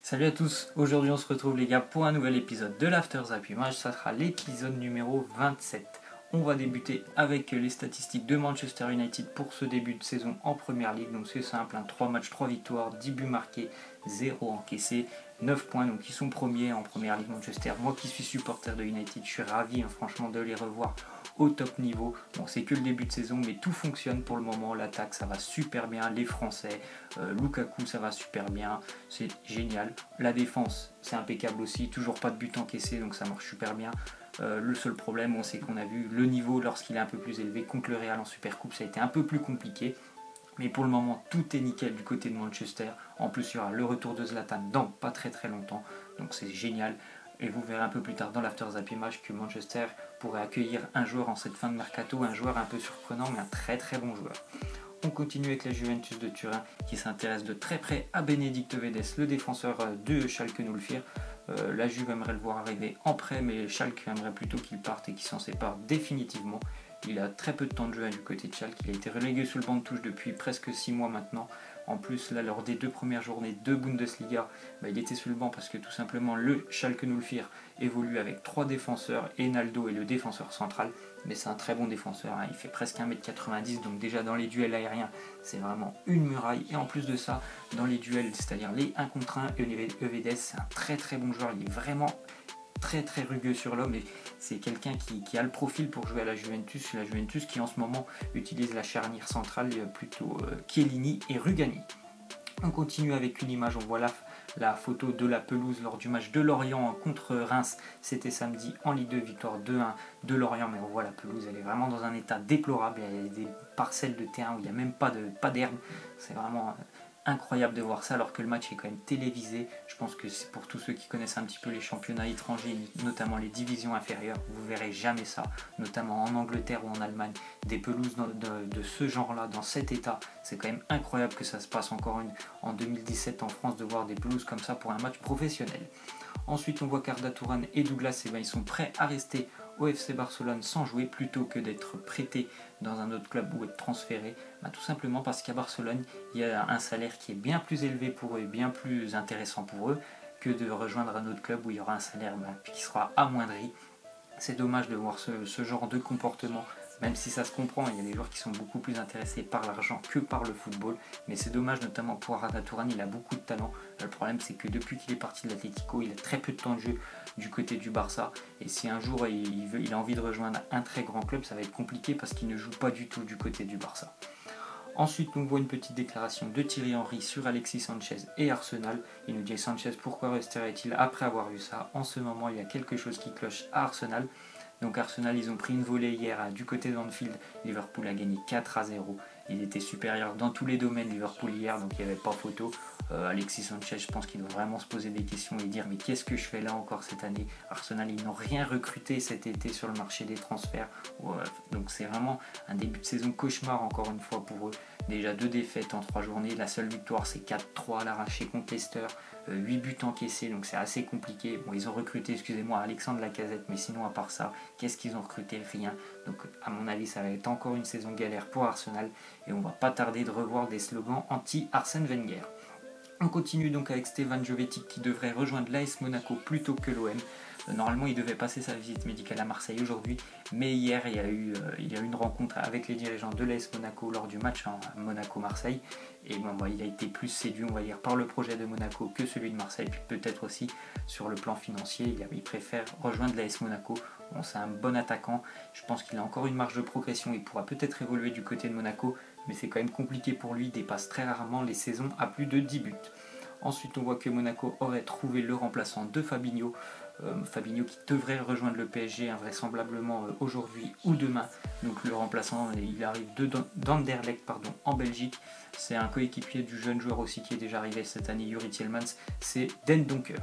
Salut à tous, aujourd'hui on se retrouve les gars pour un nouvel épisode de l'After Zap Image, ça sera l'épisode numéro 27. On va débuter avec les statistiques de Manchester United pour ce début de saison en Première Ligue. Donc c'est simple, 3 matchs, 3 victoires, 10 buts marqués, 0 encaissés, 9 points, donc ils sont premiers en Première Ligue Manchester. Moi qui suis supporter de United, je suis ravi franchement de les revoir au top niveau. Bon, c'est que le début de saison, mais tout fonctionne pour le moment. L'attaque, ça va super bien. Les Français, Lukaku, ça va super bien. C'est génial. La défense, c'est impeccable aussi. Toujours pas de but encaissé, donc ça marche super bien. Le seul problème, c'est qu'on a vu le niveau lorsqu'il est un peu plus élevé. Contre le Real en Supercoupe, ça a été un peu plus compliqué. Mais pour le moment, tout est nickel du côté de Manchester. En plus, il y aura le retour de Zlatan dans pas très longtemps. Donc c'est génial. Et vous verrez un peu plus tard dans l'After Zap Image que Manchester pourrait accueillir un joueur en cette fin de mercato, un joueur un peu surprenant, mais un très bon joueur. On continue avec la Juventus de Turin qui s'intéresse de très près à Benedict Œvedes, le défenseur de Schalke 04. La Juve aimerait le voir arriver en prêt, mais Schalke aimerait plutôt qu'il parte et qu'il s'en sépare définitivement. Il a très peu de temps de jeu du côté de Schalke, il a été relégué sous le banc de touche depuis presque 6 mois maintenant. En plus, là, lors des 2 premières journées de Bundesliga, il était sous le banc parce que tout simplement le Schalke 04 évolue avec 3 défenseurs, Enaldo est le défenseur central, mais c'est un très bon défenseur, il fait presque 1m90, donc déjà dans les duels aériens, c'est vraiment une muraille, et en plus de ça, dans les duels, c'est-à-dire les 1 contre 1, Œvedes, c'est un très bon joueur, il est vraiment très rugueux sur l'homme et c'est quelqu'un qui a le profil pour jouer à la Juventus qui en ce moment utilise la charnière centrale plutôt Chiellini et Rugani. On continue avec une image, on voit la photo de la pelouse lors du match de Lorient contre Reims, c'était samedi en Ligue 2, victoire 2-1 de Lorient, mais on voit la pelouse, elle est vraiment dans un état déplorable, il y a des parcelles de terrain où il n'y a même pas d'herbe, c'est vraiment incroyable de voir ça alors que le match est quand même télévisé. Je pense que c'est pour tous ceux qui connaissent un petit peu les championnats étrangers, notamment les divisions inférieures, vous verrez jamais ça, notamment en Angleterre ou en Allemagne, des pelouses de ce genre-là, dans cet état. C'est quand même incroyable que ça se passe encore en 2017 en France de voir des pelouses comme ça pour un match professionnel. Ensuite, on voit qu'Arda Turan et Douglas, ils sont prêts à rester au FC Barcelone sans jouer plutôt que d'être prêtés dans un autre club ou être transférés. Tout simplement parce qu'à Barcelone, il y a un salaire qui est bien plus élevé pour eux et bien plus intéressant pour eux que de rejoindre un autre club où il y aura un salaire qui sera amoindri. C'est dommage de voir ce genre de comportement, même si ça se comprend, il y a des joueurs qui sont beaucoup plus intéressés par l'argent que par le football, mais c'est dommage notamment pour Arda Turan, il a beaucoup de talent. Le problème c'est que depuis qu'il est parti de l'Atlético, il a très peu de temps de jeu du côté du Barça, et si un jour il a envie de rejoindre un très grand club, ça va être compliqué parce qu'il ne joue pas du tout du côté du Barça. Ensuite, on voit une petite déclaration de Thierry Henry sur Alexis Sanchez et Arsenal. Il nous dit Sanchez, pourquoi resterait-il après avoir vu ça? En ce moment, il y a quelque chose qui cloche à Arsenal. Donc Arsenal, ils ont pris une volée hier du côté d'Anfield. Liverpool a gagné 4-0. Il était supérieur dans tous les domaines, Liverpool, hier, donc il n'y avait pas photo. Alexis Sanchez, je pense qu'il doit vraiment se poser des questions et dire mais qu'est-ce que je fais là encore cette année? Arsenal, ils n'ont rien recruté cet été sur le marché des transferts. Donc c'est vraiment un début de saison cauchemar encore une fois pour eux. Déjà 2 défaites en 3 journées. La seule victoire, c'est 4-3 à l'arraché contre Leicester. 8 buts encaissés, donc c'est assez compliqué. Bon, ils ont recruté, Alexandre Lacazette, mais sinon à part ça, qu'est-ce qu'ils ont recruté? Rien. Donc à mon avis, ça va être encore une saison galère pour Arsenal et on va pas tarder de revoir des slogans anti-Arsène Wenger. On continue donc avec Stefan Jovetic qui devrait rejoindre l'AS Monaco plutôt que l'OM. Normalement, il devait passer sa visite médicale à Marseille aujourd'hui, mais hier, il y a eu une rencontre avec les dirigeants de l'AS Monaco lors du match Monaco-Marseille. Et il a été plus séduit, on va dire, par le projet de Monaco que celui de Marseille, puis peut-être aussi sur le plan financier. Il préfère rejoindre l'AS Monaco. Bon, c'est un bon attaquant, je pense qu'il a encore une marge de progression, il pourra peut-être évoluer du côté de Monaco, mais c'est quand même compliqué pour lui, il dépasse très rarement les saisons à plus de 10 buts. Ensuite, on voit que Monaco aurait trouvé le remplaçant de Fabinho. Fabinho qui devrait rejoindre le PSG vraisemblablement aujourd'hui ou demain. Donc le remplaçant, il arrive d'Anderlecht en Belgique. C'est un coéquipier du jeune joueur aussi qui est déjà arrivé cette année, Yuri Tielemans, c'est Den Donker.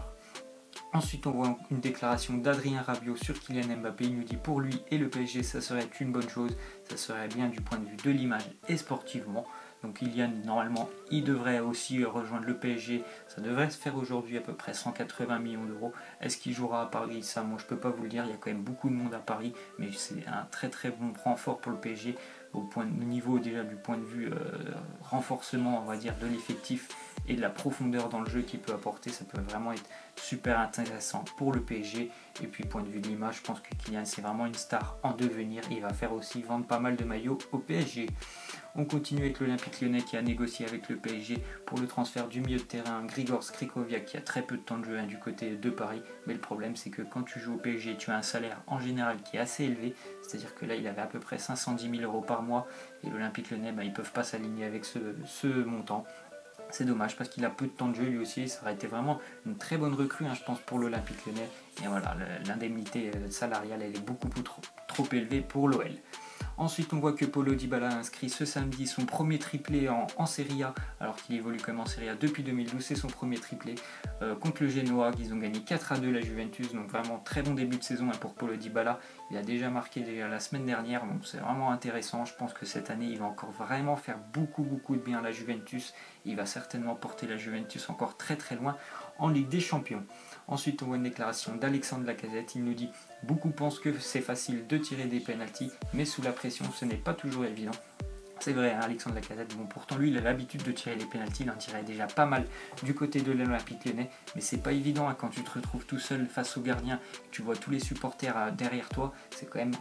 Ensuite, on voit une déclaration d'Adrien Rabiot sur Kylian Mbappé. Il nous dit pour lui et le PSG, ça serait une bonne chose. Ça serait bien du point de vue de l'image et sportivement. Donc Kylian, normalement, il devrait aussi rejoindre le PSG. Ça devrait se faire aujourd'hui à peu près 180 millions d'euros. Est-ce qu'il jouera à Paris? Ça, moi, je peux pas vous le dire. Il y a quand même beaucoup de monde à Paris. Mais c'est un très bon renfort pour le PSG. Au niveau déjà du point de vue renforcement, on va dire, de l'effectif. et de la profondeur dans le jeu qu'il peut apporter. Ça peut vraiment être super intéressant pour le PSG. Et puis point de vue de l'image, je pense que Kylian c'est vraiment une star en devenir. Il va faire aussi vendre pas mal de maillots au PSG. On continue avec l'Olympique Lyonnais qui a négocié avec le PSG pour le transfert du milieu de terrain Grigor Skrikoviak qui a très peu de temps de jeu du côté de Paris. Mais le problème c'est que quand tu joues au PSG, tu as un salaire en général qui est assez élevé. C'est-à-dire que là il avait à peu près 510 000 euros par mois et l'Olympique Lyonnais ils ne peuvent pas s'aligner avec ce montant. C'est dommage parce qu'il a peu de temps de jeu lui aussi, ça aurait été vraiment une très bonne recrue je pense pour l'Olympique Lyonnais. Et voilà, l'indemnité salariale elle est beaucoup trop élevée pour l'OL. Ensuite, on voit que Paulo Dybala a inscrit ce samedi son premier triplé en Serie A, alors qu'il évolue quand même en Serie A depuis 2012, c'est son premier triplé contre le Genoa, qu'ils ont gagné 4-2 la Juventus, donc vraiment très bon début de saison pour Paulo Dybala. Il a déjà marqué la semaine dernière, donc c'est vraiment intéressant. Je pense que cette année, il va encore vraiment faire beaucoup de bien à la Juventus. Il va certainement porter la Juventus encore très loin en Ligue des Champions. Ensuite, on voit une déclaration d'Alexandre Lacazette. Il nous dit « Beaucoup pensent que c'est facile de tirer des pénaltys, mais sous la pression, ce n'est pas toujours évident. » C'est vrai, Alexandre Lacazette, pourtant lui, il a l'habitude de tirer les pénaltys, il en tirait déjà pas mal du côté de l'Olympique Lyonnais, mais c'est pas évident quand tu te retrouves tout seul face au gardien, tu vois tous les supporters derrière toi, c'est quand même,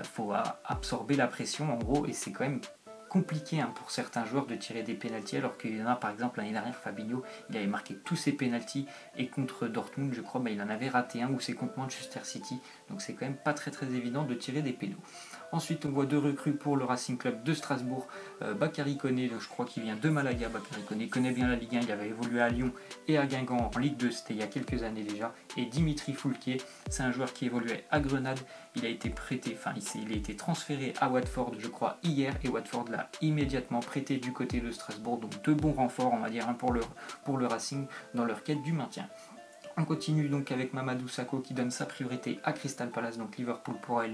faut absorber la pression en gros, et c'est quand même compliqué pour certains joueurs de tirer des pénaltys, alors qu'il y en a par exemple l'année dernière, Fabinho, il avait marqué tous ses pénaltys et contre Dortmund, je crois, il en avait raté un ou c'est contre Manchester City, donc c'est quand même pas très évident de tirer des pénaux. Ensuite, on voit deux recrues pour le Racing Club de Strasbourg. Bakary Koné, je crois qu'il vient de Malaga. Bakary Koné connaît bien la Ligue 1, il avait évolué à Lyon et à Guingamp en Ligue 2, c'était il y a quelques années déjà. Et Dimitri Foulquier, c'est un joueur qui évoluait à Grenade. Il a été prêté, il a été transféré à Watford, je crois, hier. Et Watford l'a immédiatement prêté du côté de Strasbourg. Donc deux bons renforts, on va dire, pour le Racing dans leur quête du maintien. On continue donc avec Mamadou Sakho qui donne sa priorité à Crystal Palace, donc Liverpool pourrait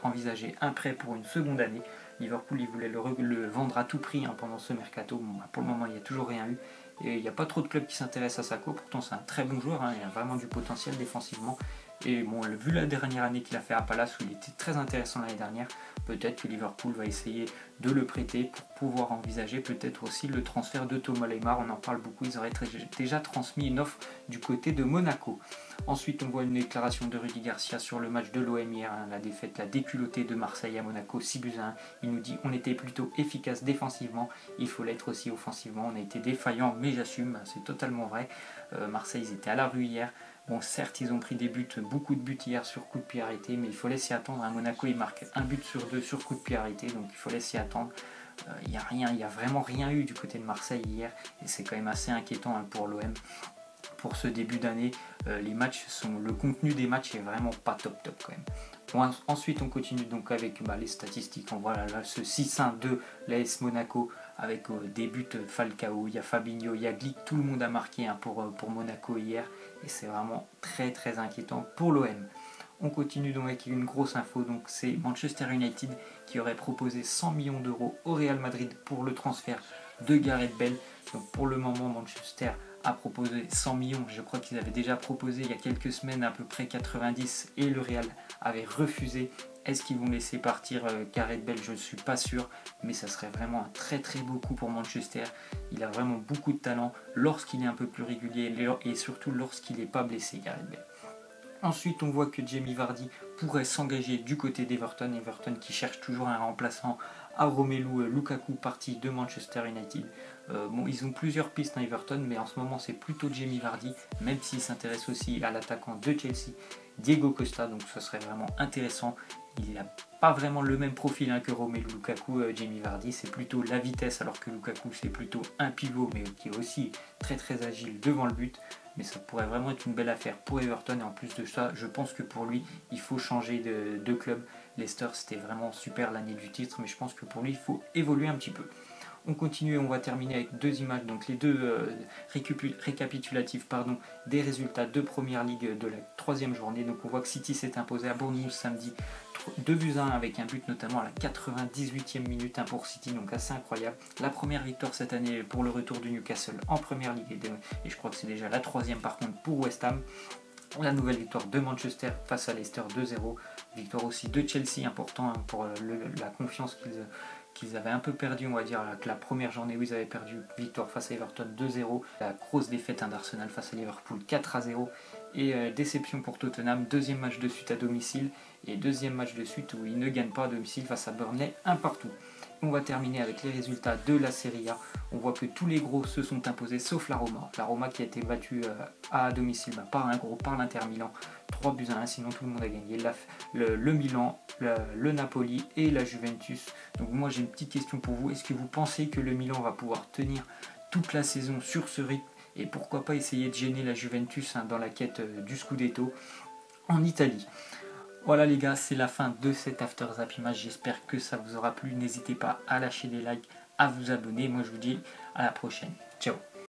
envisager un prêt pour une seconde année. Liverpool il voulait le vendre à tout prix pendant ce mercato, pour le moment il n'y a toujours rien eu. Et il n'y a pas trop de clubs qui s'intéressent à Sakho, pourtant c'est un très bon joueur, il a vraiment du potentiel défensivement. Et vu la dernière année qu'il a fait à Palace où il était très intéressant l'année dernière, peut-être que Liverpool va essayer de le prêter pour pouvoir envisager peut-être aussi le transfert de Thomas Lemar. On en parle beaucoup, ils auraient déjà transmis une offre du côté de Monaco. Ensuite, on voit une déclaration de Rudy Garcia sur le match de l'OM hier, la défaite, la déculottée de Marseille à Monaco, 6-1. Il nous dit « On était plutôt efficace défensivement, il faut l'être aussi offensivement. On a été défaillant, mais j'assume, c'est totalement vrai. Marseille, ils étaient à la rue hier. Bon, certes, ils ont pris beaucoup de buts hier sur coup de pied arrêté, mais il fallait s'y attendre. À Monaco, ils marquent un but sur deux sur coup de pied arrêté, donc il fallait s'y attendre. Il n'y a vraiment rien eu du côté de Marseille hier, et c'est quand même assez inquiétant pour l'OM. Pour ce début d'année, le contenu des matchs est vraiment pas top quand même. Bon, ensuite, on continue donc avec les statistiques. On voit là ce 6-1 de l'AS Monaco avec des buts Falcao, il y a Fabinho, il y a Glick, tout le monde a marqué pour Monaco hier et c'est vraiment très inquiétant pour l'OM. On continue donc avec une grosse info, donc c'est Manchester United qui aurait proposé 100 millions d'euros au Real Madrid pour le transfert de Gareth Bale. Donc pour le moment, Manchester a proposé 100 millions, je crois qu'ils avaient déjà proposé il y a quelques semaines à peu près 90 et le Real avait refusé. Est-ce qu'ils vont laisser partir Gareth Bale? Je ne suis pas sûr, mais ça serait vraiment un très beau coup pour Manchester. Il a vraiment beaucoup de talent lorsqu'il est un peu plus régulier et surtout lorsqu'il n'est pas blessé, Gareth Bale. Ensuite, on voit que Jamie Vardy pourrait s'engager du côté d'Everton. Everton qui cherche toujours un remplaçant à Romelu Lukaku, parti de Manchester United. Ils ont plusieurs pistes à Everton, mais en ce moment c'est plutôt Jamie Vardy, même s'il s'intéresse aussi à l'attaquant de Chelsea, Diego Costa, donc ça serait vraiment intéressant. Il n'a pas vraiment le même profil que Romelu Lukaku, Jamie Vardy, c'est plutôt la vitesse, alors que Lukaku c'est plutôt un pivot, mais qui est aussi très agile devant le but. Mais ça pourrait vraiment être une belle affaire pour Everton, et en plus de ça, je pense que pour lui, il faut changer de club. Leicester, c'était vraiment super l'année du titre, mais je pense que pour lui, il faut évoluer un petit peu. On continue et on va terminer avec deux images, donc les deux récapitulatifs des résultats de Première Ligue de la 3e journée. Donc on voit que City s'est imposé à Bournemouth samedi 2-1 avec un but notamment à la 98e minute pour City, donc assez incroyable. La première victoire cette année pour le retour du Newcastle en Première Ligue et je crois que c'est déjà la 3e par contre pour West Ham. La nouvelle victoire de Manchester face à Leicester 2-0. Victoire aussi de Chelsea, important pour la confiance qu'ils avaient un peu perdu, on va dire, que la première journée où ils avaient perdu, victoire face à Everton 2-0, la grosse défaite d'Arsenal face à Liverpool 4-0, et déception pour Tottenham, deuxième match de suite à domicile, et deuxième match de suite où ils ne gagnent pas à domicile face à Burnley, un partout. On va terminer avec les résultats de la Serie A. On voit que tous les gros se sont imposés, sauf la Roma. La Roma qui a été battue à domicile par un gros, par l'Inter Milan. 3-1, sinon tout le monde a gagné. Le Milan, le Napoli et la Juventus. Donc moi j'ai une petite question pour vous. Est-ce que vous pensez que le Milan va pouvoir tenir toute la saison sur ce rythme? Et pourquoi pas essayer de gêner la Juventus dans la quête du Scudetto en Italie? Voilà les gars, c'est la fin de cet After Zap Image. J'espère que ça vous aura plu. N'hésitez pas à lâcher des likes, à vous abonner. Moi je vous dis à la prochaine. Ciao.